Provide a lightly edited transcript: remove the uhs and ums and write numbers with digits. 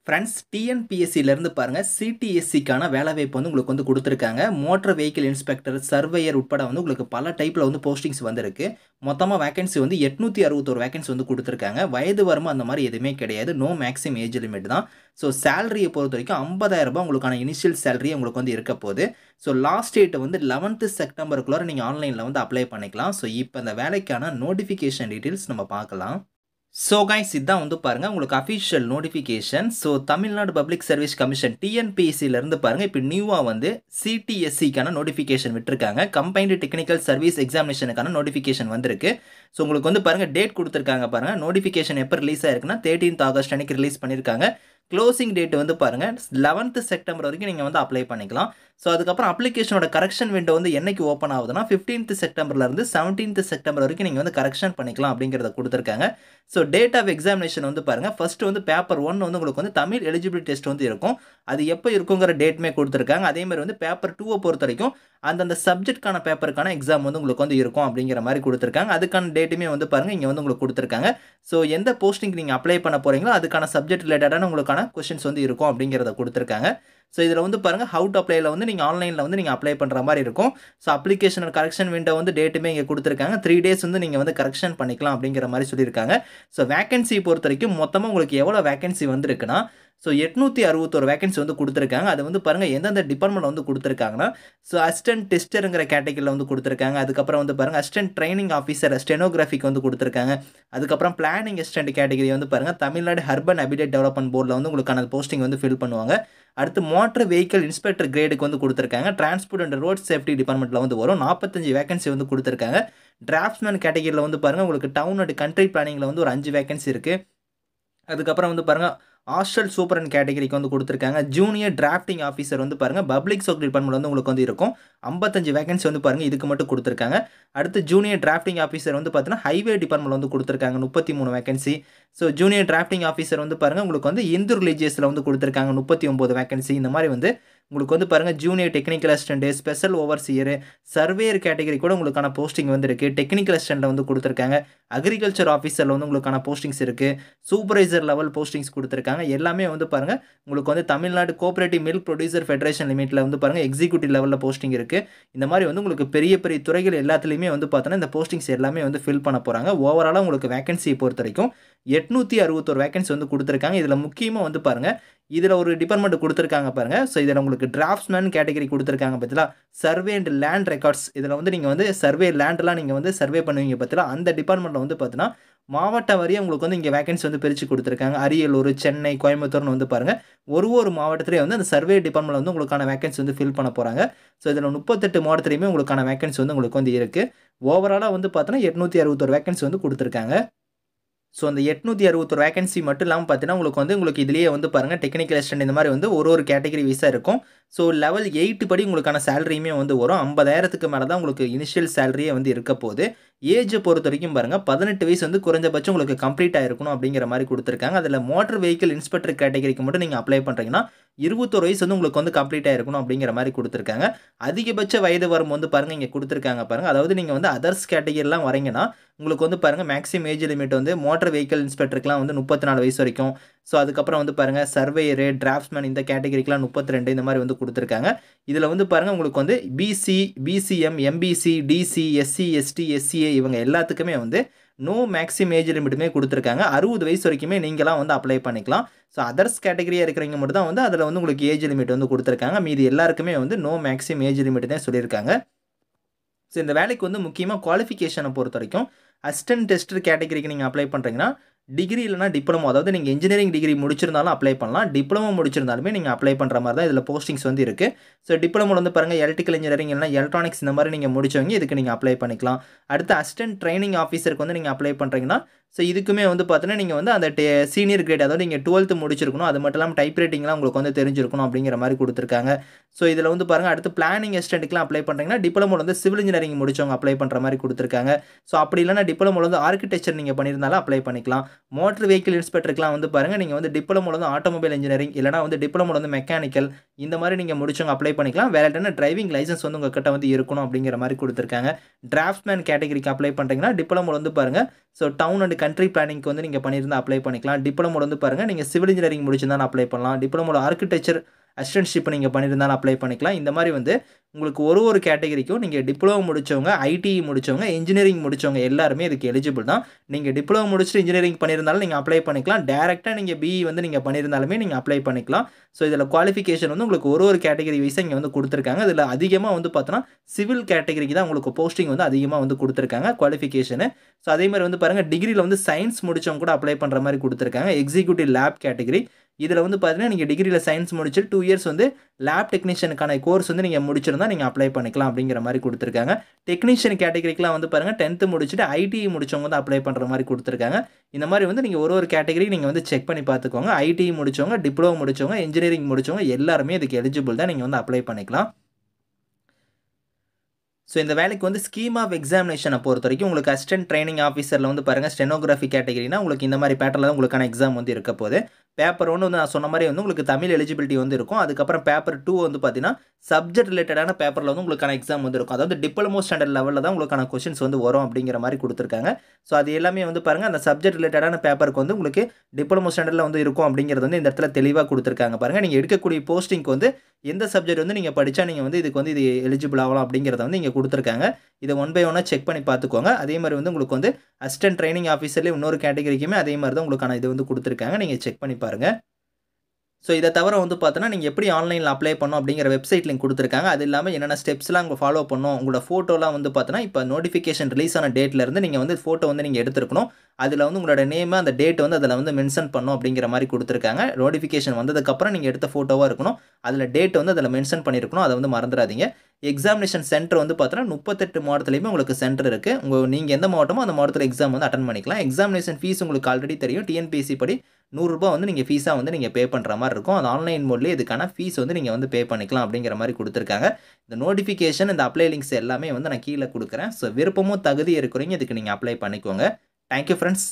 Friends டிஎன்பிஎஸ்சிலேருந்து பாருங்கள் சிடிஎஸ்சிக்கான வேலைவாய்ப்பு வந்து உங்களுக்கு வந்து கொடுத்துருக்காங்க. மோட்டார் வெஹிக்கிள் இன்ஸ்பெக்டர், சர்வேயர் உட்பட வந்து உங்களுக்கு பல டைப்பில் வந்து போஸ்டிங்ஸ் வந்திருக்கு. மொத்தமாக வேகன்சி வந்து 861 வேகன்சி வந்து கொடுத்துருக்காங்க. வயது வரம்பு அந்த மாதிரி எதுவுமே கிடையாது. நோ மேக்ஸிமம் ஏஜ் லிமிட் தான். ஸோ சேலரியை பொறுத்த வரைக்கும் 50,000 ரூபாய் உங்களுக்கான இனிஷியல் சேலரி உங்களுக்கு வந்து இருக்க போகுது. ஸோ லாஸ்ட் டேட் வந்து 11th செப்டம்பருக்குள்ளார நீங்கள் ஆன்லைனில் வந்து அப்ளை பண்ணிக்கலாம். ஸோ இப்போ இந்த வேலைக்கான நோட்டிஃபிகேஷன் டீட்டெயில்ஸ் நம்ம பார்க்கலாம். ஸோ கைஸ் இதான் வந்து பாருங்கள் உங்களுக்கு official notification. So Tamil Nadu public service commission டிஎன்பிஎஸ்சிலேருந்து பாருங்கள் இப்போ நியூவாக வந்து சிடிஎஸ்சிக்கான நோட்டிஃபிகேஷன் விட்டுருக்காங்க. கம்பைன்டு டெக்னிக்கல் சர்வீஸ் எக்ஸாமினேஷனுக்கான நோட்டிஃபிகேஷன் வந்திருக்கு. ஸோ உங்களுக்கு வந்து பாருங்கள் டேட் கொடுத்துருக்காங்க. பாருங்கள் நோட்டிஃபிகேஷன் எப்போ ரிலீஸ் ஆயிருக்குன்னா 13th ஆகஸ்ட் அன்னைக்கு ரிலீஸ் பண்ணியிருக்காங்க. க்ளோசிங் டேட் வந்து பாருங்கள் 11th செப்டம்பர் வரைக்கும் நீங்கள் வந்து அப்ளை பண்ணிக்கலாம். ஸோ அதுக்கப்புறம் அப்ளிகேஷனோட கரெக்ஷன் விண்டோ வந்து என்னைக்கு ஓப்பன் ஆகுதுன்னா 15th செப்டம்பர்லேருந்து 17th செப்டம்பர் வரைக்கும் நீங்கள் வந்து கரெக்ஷன் பண்ணிக்கலாம் அப்படிங்கிறத கொடுத்துருக்காங்க. ஸோ டேட் ஆஃப் எக்ஸாமினேஷன் வந்து பாருங்கள் ஃபர்ஸ்ட் வந்து பேப்பர் 1 வந்து உங்களுக்கு வந்து தமிழ் எலிஜிபிலிட்டி டெஸ்ட் வந்து இருக்கும். அது எப்போ இருக்குங்கிற டேட்டுமே கொடுத்துருக்காங்க. அதேமாதிரி வந்து பேப்பர் 2 பொறுத்த வரைக்கும் அந்தந்த சப்ஜெக்ட்கான பேப்பருக்கான எக்ஸாம் வந்து உங்களுக்கு வந்து இருக்கும் அப்படிங்கிற மாதிரி கொடுத்துருக்காங்க. அதுக்கான டேட்டுமே வந்து பாருங்கள் இங்கே வந்து உங்களுக்கு கொடுத்துருக்காங்க. ஸோ எந்த போஸ்டிங் நீங்கள் அப்ளை பண்ண போகிறீங்களோ அதுக்கான சப்ஜெக்ட் ரிலேட்டடான உங்களுக்கான கொஸ்டின்ஸ் வந்து இருக்கும் அப்படிங்கிறத கொடுத்துருக்காங்க. ஸோ இதில் வந்து பாருங்கள் ஹவு டு அப்ளைல வந்து நீங்கள் ஆன்லைனில் வந்து நீங்கள் அப்ளை பண்ணுற மாதிரி இருக்கும். ஸோ அப்ளிகேஷன் கரெக்ஷன் விண்டோ வந்து டேட்டுமே இங்கே கொடுத்துருக்காங்க. 3 days வந்து நீங்கள் வந்து கரெக்ஷன் பண்ணிக்கலாம் அப்படிங்கிற மாதிரி சொல்லியிருக்காங்க. ஸோ வேகன்சி பொறுத்த வரைக்கும் மொத்தமாக உங்களுக்கு எவ்வளோ வேகன்சி வந்துருக்குன்னா ஸோ 861 வேகன்சி வந்து கொடுத்துருக்காங்க. அது வந்து பாருங்கள் எந்தெந்த டிபார்ட்மெண்ட் வந்து கொடுத்துருக்காங்கன்னா ஸோ அசிஸ்டன்ட் டெஸ்டருங்கிற கேட்டகரியில் வந்து கொடுத்துருக்காங்க. அதுக்கப்புறம் வந்து பாருங்கள் அசிஸ்டன்ட் ட்ரைனிங் ஆஃபீஸர் ஸ்டெனோகிராஃபிக் வந்து கொடுத்துருக்காங்க. அதுக்கப்புறம் பிளானிங் அசிஸ்டன்ட் கேட்டகரி வந்து பாருங்கள் தமிழ்நாடு அர்பன் ஹேபிடேட் டெவலப்மெண்ட் போர்டில் வந்து உங்களுக்கான போஸ்டிங் வந்து ஃபில் பண்ணுவாங்க. அடுத்து மோட்டார் வெஹிக்கிள் இன்ஸ்பெக்டர் கிரேடுக்கு வந்து கொடுத்துருக்காங்க. டிரான்ஸ்போர்ட் அண்ட் ரோட் சேஃப்டி டிபார்ட்மெண்ட்டில் வந்து வரும். 45 வேகன்சி வந்து கொடுத்துருக்காங்க. டிராஃப்ட்ஸ்மேன் கேட்டகரியில் வந்து பாருங்கள் உங்களுக்கு டவுன் அண்ட் கண்ட்ரி பிளானிங்கில் வந்து ஒரு 5 வேகன்சி இருக்குது. அதுக்கப்புறம் வந்து பாருங்கள் ஹாஸ்டல் சூப்பரண்ட் கேட்டகரிக்கு வந்து கொடுத்துருக்காங்க. ஜூனியர் டிராஃப்டிங் ஆஃபீஸர் வந்து பாருங்கள் பப்ளிக் செக்யூரிட்டி டிபார்ட்மெண்ட் வந்து உங்களுக்கு வந்து இருக்கும். 55 வேகன்சி வந்து பாருங்கள் இதுக்கு மட்டும் கொடுத்துருக்காங்க. அடுத்து ஜூனியர் டிராஃப்டிங் ஆஃபீஸர் வந்து பார்த்தீங்கன்னா ஹைவே டிபார்ட்மெண்ட் வந்து கொடுத்துருக்காங்க 33 vacancy. So junior drafting officer வந்து பாருங்கள் உங்களுக்கு வந்து இந்து ரிலீஜியஸில் வந்து கொடுத்துருக்காங்க 39 வேகன்சி. இந்த மாதிரி வந்து உங்களுக்கு வந்து பாருங்கள் junior technical assistant, special overseer, surveyor category கூட உங்களுக்கான போஸ்டிங் வந்து இருக்குது. டெக்னிக்கல் அசிஸ்டண்ட்டில் வந்து கொடுத்துருக்காங்க. அக்ரிகல்ச்சர் ஆஃபீஸரில் வந்து உங்களுக்கான போஸ்டிங்ஸ் இருக்குது. சூப்பர்வைசர் லெவல் போஸ்டிங்ஸ் கொடுத்துருக்காங்க. எல்லாமே வந்து பாருங்கள் உங்களுக்கு வந்து Tamil Nadu cooperative milk producer federation லிமிட்டில் வந்து பாருங்கள் எக்ஸிக்யூட்டிவ் லெவலில் போஸ்டிங் இருக்குது. இந்த மாதிரி வந்து உங்களுக்கு பெரிய பெரிய துறைகள் எல்லாத்துலேயுமே வந்து பார்த்தோன்னா இந்த போஸ்டிங்ஸ் எல்லாமே வந்து ஃபில் பண்ண போகிறாங்க. ஓவராலாக உங்களுக்கு வேகன்சியை பொறுத்த வரைக்கும் 861 வேகன்சி வந்து கொடுத்துருக்காங்க. இதில் முக்கியமாக வந்து பாருங்கள் இதில் ஒரு டிபார்ட்மெண்ட் கொடுத்துருக்காங்க பாருங்கள். ஸோ இதில் உங்களுக்கு டிராஃப்ட்ஸ்மேன் கேட்டகரி கொடுத்துருக்காங்க பார்த்தீங்களா. சர்வே அண்ட் லேண்ட் ரெக்கார்ட்ஸ் இதில் வந்து நீங்கள் வந்து சர்வே லேண்டெலாம் நீங்கள் வந்து சர்வே பண்ணுவீங்க பார்த்தீங்களா. அந்த டிபார்ட்மெண்ட்டில் வந்து பார்த்தீங்கன்னா மாவட்ட வாரியாக உங்களுக்கு வந்து இங்கே வேகன்சி வந்து பிரித்து கொடுத்துருக்காங்க. அரியலூர், சென்னை, கோயம்புத்தூர்னு வந்து பாருங்கள் ஒரு மாவட்டத்திலே வந்து அந்த சர்வே டிபார்ட்மெண்ட் வந்து உங்களுக்கான வேகன்சி வந்து ஃபில் பண்ண போகிறாங்க. ஸோ இதில் 38 மாவட்டத்திலையுமே உங்களுக்கான வேகன்சி வந்து உங்களுக்கு வந்து இருக்குது. ஓவராலாக வந்து பார்த்தோன்னா 861 வேகன்சி வந்து கொடுத்துருக்காங்க. ஸோ அந்த 861 வேகன்சி மட்டும் இல்லாமல் பார்த்தீங்கன்னா உங்களுக்கு இதுலேயே வந்து பாருங்கள் டெக்னிக்கல் அசிஸ்டன்ட் இந்த மாதிரி வந்து ஒரு கேட்டகரி வைஸாக இருக்கும். ஸோ லெவல் 8 படி உங்களுக்கான சேலரியுமே வந்து வரும். 50,000க்கு மேலே தான் உங்களுக்கு இனிஷியல் சேலரியே வந்து இருக்க போகுது. ஏஜை பொறுத்த வரைக்கும் பாருங்கள் 18 வயசு வந்து குறைஞ்சபட்சம் உங்களுக்கு கம்ப்ளீட் ஆகிருக்கணும் அப்படிங்கிற மாதிரி கொடுத்துருக்காங்க. அதில் மோட்டார் வெஹிக்கிள் இன்ஸ்பெக்டர் கேட்டகரிக்கு மட்டும் நீங்கள் அப்ளை பண்ணுறீங்கன்னா 21 வயசு வந்து உங்களுக்கு வந்து கம்ப்ளீட் ஆகிருக்கணும் அப்படிங்கிற மாதிரி கொடுத்துருக்காங்க. அதிகபட்ச வயது வரும் வந்து பாருங்கள் இங்கே கொடுத்துருக்காங்க பாருங்கள். அதாவது நீங்கள் வந்து அதர்ஸ் கேட்டகரிலாம் வரீங்கன்னா உங்களுக்கு வந்து பாருங்கள் மேக்ஸிமம் ஏஜ் லிமிட் வந்து மோட்டார் வெஹிக்கிள் இன்ஸ்பெக்டருக்குலாம் வந்து 34 வயசு வரைக்கும். ஸோ அதுக்கப்புறம் வந்து பாருங்கள் சர்வேயரு, டிராஃப்ட்ஸ்மேன் இந்த கேட்டகரிக்கெலாம் 32 இந்த மாதிரி வந்து கொடுத்துருக்காங்க. இதில் வந்து பாருங்கள் உங்களுக்கு வந்து BC, BCM, MBC, DC, SC, ST, SCA இவங்க எல்லாத்துக்குமே வந்து நோ மேக்ஸிமம் ஏஜ் லிமிட்டுமே கொடுத்துருக்காங்க. 60 வயசு வரைக்குமே நீங்களாம் வந்து அப்ளை பண்ணிக்கலாம். ஸோ அதர்ஸ் கேட்டகரியாக இருக்கிறவங்க மட்டும் தான் வந்து அதில் வந்து உங்களுக்கு ஏஜ் லிமிட் வந்து கொடுத்துருக்காங்க. மீதி எல்லாருக்குமே வந்து நோ மேக்ஸிமம் ஏஜ் லிமிட் தான் சொல்லியிருக்காங்க. ஸோ இந்த வேலைக்கு வந்து முக்கியமாக குவாலிஃபிகேஷனை பொறுத்த வரைக்கும் அசிஸ்டன்ட் டெஸ்டர் கேட்டகரிக்கு நீங்கள் அப்ளை பண்ணுறீங்கன்னா டிகிரி இல்லைனா டிப்ளமோ, அதாவது நீங்கள் இன்ஜினியரிங் டிகிரி முடிச்சிருந்தாலும் அப்ளை பண்ணலாம். டிப்ளமோ முடிச்சிருந்தாலுமே நீங்கள் அப்ளை பண்ணுற மாதிரி தான் இதில் போஸ்டிங்ஸ் வந்து இருக்குது. ஸோ டிப்ளமோவில் வந்து பாருங்கள் எலக்ட்ரிக்கல் இன்ஜினியரிங் இல்லைனா எலக்ட்ரானிக்ஸ் இந்த மாதிரி நீங்கள் முடிச்சவங்க இதுக்கு நீங்கள் அப்ளை பண்ணிக்கலாம். அடுத்து அசிஸ்டன்ட் ட்ரைனிங் ஆஃபீஸருக்கு வந்து நீங்கள் அப்ளை பண்ணுறீங்கன்னா ஸோ இதுக்குமே வந்து பார்த்தீங்கன்னா நீங்கள் வந்து அந்த சீனியர் கிரேட், அதாவது நீங்கள் 12th முடிச்சிருக்கணும். அது மட்டும் இல்லாமல் டைப் ரைட்டிங்லாம் உங்களுக்கு வந்து தெரிஞ்சிருக்கணும் அப்படிங்கிற மாதிரி கொடுத்துருக்காங்க. ஸோ இதில் வந்து பாருங்கள் அடுத்து பிளானிங் அசிஸ்டன்ட்டுக்குலாம் அப்ளை பண்ணுறீங்கன்னா டிப்ளமோவில் வந்து சிவில் இன்ஜினியரிங் முடிச்சவங்க அப்ளை பண்ணுற மாதிரி கொடுத்துருக்காங்க. ஸோ அப்படி இல்லைனா டிப்ளமோவில் வந்து ஆர்கிடெக்சர் நீங்கள் பண்ணியிருந்தாலும் அப்ளை பண்ணிக்கலாம். மோட்டார் வெஹிக்கிள் இன்ஸ்பெக்டருக்குலாம் வந்து பாருங்கள் நீங்கள் வந்து டிப்ளமோவில் வந்து ஆட்டோமொபைல் இன்ஜினியரிங் இல்லைனா வந்து டிப்ளமோவில் வந்து மெக்கானிக்கல் இந்த மாதிரி நீங்கள் முடிச்சவங்க அப்ளை பண்ணிக்கலாம். வேலைட்டான டிரைவிங் லைசன்ஸ் வந்து உங்கள்கிட்ட வந்து இருக்கணும் அப்படிங்கிற மாதிரி கொடுத்துருக்காங்க. டிராஃப்ட்ஸ்மேன் கேட்டகரிக்கு அப்ளை பண்ணுறீங்கன்னா டிப்ளமோவில் வந்து பாருங்கள் ஸோ டவுன் அண்ட் கண்ட்ரி பிளானிங்க்கு வந்து நீங்கள் பண்ணியிருந்தால் அப்ளை பண்ணிக்கலாம். டிப்ளமோட வந்து பாருங்கள் நீங்கள் சிவில் இன்ஜினியரிங் முடிச்சிருந்தாலும் அப்ளை பண்ணலாம். டிப்ளமோட ஆர்கிடெக்சர் அசிஸ்டன்ட்ஷிப் நீங்கள் பண்ணியிருந்தாலும் அப்ளை பண்ணிக்கலாம். இந்த மாதிரி வந்து உங்களுக்கு ஒரு கேட்டகரிக்கும் நீங்கள் டிப்ளமோ முடித்தவங்க, ஐடிஇ முடித்தவங்க, இன்ஜினியரிங் முடித்தவங்க எல்லாருமே இதுக்கு எலிஜிபிள் தான். நீங்கள் டிப்ளமோ முடிச்சுட்டு இன்ஜினியரிங் பண்ணியிருந்தாலும் நீங்கள் அப்ளை பண்ணிக்கலாம். டேரெக்டாக நீங்கள் பிஇ வந்து நீங்கள் பண்ணியிருந்தாலுமே நீங்கள் அப்ளை பண்ணிக்கலாம். ஸோ இதில் குவாலிஃபிகேஷன் வந்து உங்களுக்கு ஒரு கேட்டகரி வைஸாக இங்கே வந்து கொடுத்துருக்காங்க. இதில் அதிகமாக வந்து பார்த்தோன்னா சிவில் கேட்டகரிக்கு தான் உங்களுக்கு போஸ்டிங் வந்து அதிகமாக வந்து கொடுத்துருக்காங்க குவாலிஃபிகேஷனு. ஸோ அதே மாதிரி வந்து பாருங்கள் டிகிரியில் வந்து சயின்ஸ் முடித்தவங்க கூட அப்ளை பண்ணுற மாதிரி கொடுத்துருக்காங்க. எக்ஸிக்யூட்டிவ் லேப் கேட்டகரி இதில் வந்து பார்த்தீங்கன்னா நீங்கள் டிகிரியில் சயின்ஸ் முடிச்சுட்டு 2 இயர்ஸ் வந்து லேப் டெக்னீஷியனுக்கான கோர்ஸ் வந்து நீங்கள் முடிச்சிருந்தா நீங்கள் அப்ளை பண்ணிக்கலாம் அப்படிங்கிற மாதிரி கொடுத்துருக்காங்க. டெக்னீஷியன் கேட்டகரிக்கெலாம் வந்து பாருங்கள் 10th முடிச்சுட்டு ஐடிஇ முடிச்சவங்க வந்து அப்ளை பண்ணுற மாதிரி கொடுத்துருக்காங்க. இந்த மாதிரி வந்து நீங்கள் ஒரு கேட்டகரி நீங்கள் வந்து செக் பண்ணி பார்த்துக்கோங்க. ஐடிஇ முடிச்சவங்க, டிப்ளமோ முடிச்சவங்க, இன்ஜினியரிங் முடிச்சவங்க எல்லாருமே இதுக்கு எலிஜிபிள் தான். நீங்கள் வந்து அப்ளை பண்ணிக்கலாம். ஸோ இந்த வேலைக்கு வந்து ஸ்கீம் ஆஃப் எக்ஸாமினேஷனை பொறுத்த வரைக்கும் உங்களுக்கு அசிஸ்டன்ட் ட்ரைனிங் ஆஃபீஸரில் வந்து பாருங்கள் ஸ்டெனோகிராஃபி கேட்டகரினா உங்களுக்கு இந்த மாதிரி பேட்டர்ல தான் உங்களுக்கான எக்ஸாம் வந்து இருக்க போகுது. பேப்பர் 1 வந்து நான் சொன்ன மாதிரி வந்து உங்களுக்கு தமிழ் எலிஜிபிலிட்டி வந்து இருக்கும். அதுக்கப்புறம் பேப்பர் 2 வந்து பார்த்தீங்கன்னா சப்ஜெக்ட் ரிலேட்டடான பேப்பரில் வந்து உங்களுக்கான எக்ஸாம் வந்து இருக்கும். அதாவது டிப்ளமோ ஸ்டாண்டர்ட் லெவலில் தான் உங்களுக்கான கொஷின்ஸ் வந்து வரும் அப்படிங்கிற மாதிரி கொடுத்துருக்காங்க. ஸோ அது எல்லாமே வந்து பாருங்கள் அந்த சப்ஜெக்ட் ரிலேட்டடான பேப்பருக்கு வந்து உங்களுக்கு டிப்ளமோ ஸ்டாண்டர்டில் வந்து இருக்கும் அப்படிங்கிறது வந்து இந்த இடத்துல தெளிவாக கொடுத்துருக்காங்க. பாருங்கள் நீங்கள் எடுக்கக்கூடிய போஸ்டிங்க்கு வந்து எந்த சப்ஜெக்ட் வந்து நீங்கள் படித்தா நீங்கள் வந்து இதுக்கு வந்து இது எலிஜிபிள் ஆகலாம் அப்படிங்கிறத வந்து இங்கே கொடுத்துருக்காங்க. இதை 1 by 1 செக் பண்ணி பார்த்துக்கோங்க. அதே மாதிரி வந்து உங்களுக்கு வந்து அசிஸ்டன்ட் ட்ரைனிங் ஆஃபீஸர்லேயே இன்னொரு கேட்டகரிக்குமே அதே மாதிரி தான் உங்களுக்கான இது வந்து கொடுத்துருக்காங்க. நீங்கள் செக் பண்ணி பாருங்கள். ஸோ இதை தவிர வந்து பார்த்தோன்னா நீங்கள் எப்படி ஆன்லைனில் அப்ளை பண்ணணும் அப்படிங்கிற வெப்சைட் லிங்க் கொடுத்துருக்காங்க. அது இல்லாமல் என்னென்ன ஸ்டெப்ஸ்லாம் உங்கள் ஃபாலோ பண்ணணும், உங்களோட ஃபோட்டோலாம் வந்து பார்த்தோன்னா இப்போ நோட்டிஃபிகேஷன் ரிலீஸ் ஆன டேட்லேருந்து நீங்கள் வந்து ஃபோட்டோ வந்து நீங்கள் எடுத்துருக்கணும். அதில் வந்து உங்களோட நேமு அந்த டேட் வந்து அதில் வந்து மென்ஷன் பண்ணணும் அப்படிங்கிற மாதிரி கொடுத்துருக்காங்க. நோட்டிஃபிகேஷன் வந்ததுக்கப்புறம் நீங்கள் எடுத்த ஃபோட்டோவாக இருக்கணும். அதில் டேட் வந்து அதில் மென்ஷன் பண்ணியிருக்கணும். அதை வந்து மறந்துடாதீங்க. எக்ஸாமினேஷன் சென்டர் வந்து பார்த்தோன்னா 38 மாவட்டத்துலையுமே உங்களுக்கு சென்டர் இருக்குது. நீங்கள் எந்த மாவட்டமோ அந்த மாவட்டத்தில் எக்ஸாம் வந்து அட்டன் பண்ணிக்கலாம். எக்ஸாமினேஷன் ஃபீஸ் உங்களுக்கு ஆல்ரெடி தெரியும். டிஎன்பிஎஸ்சி படி ₹100 வந்து நீங்கள் ஃபீஸாக வந்து நீங்கள் பே பண்ணுற மாதிரி இருக்கும். அது ஆன்லைன் மோட்லேயே இதுக்கான ஃபீஸ் வந்து நீங்கள் வந்து பே பண்ணிக்கலாம் அப்படிங்கிற மாதிரி கொடுத்துருக்காங்க. இந்த நோட்டிஃபிகேஷன் இந்த அப்ளை லிங்க்ஸ் எல்லாமே வந்து நான் கீழே கொடுக்குறேன். ஸோ விருப்பமும் தகுதி இருக்கிறீங்க இதுக்கு நீங்கள் அப்ளை பண்ணிக்கோங்க. Thank you friends.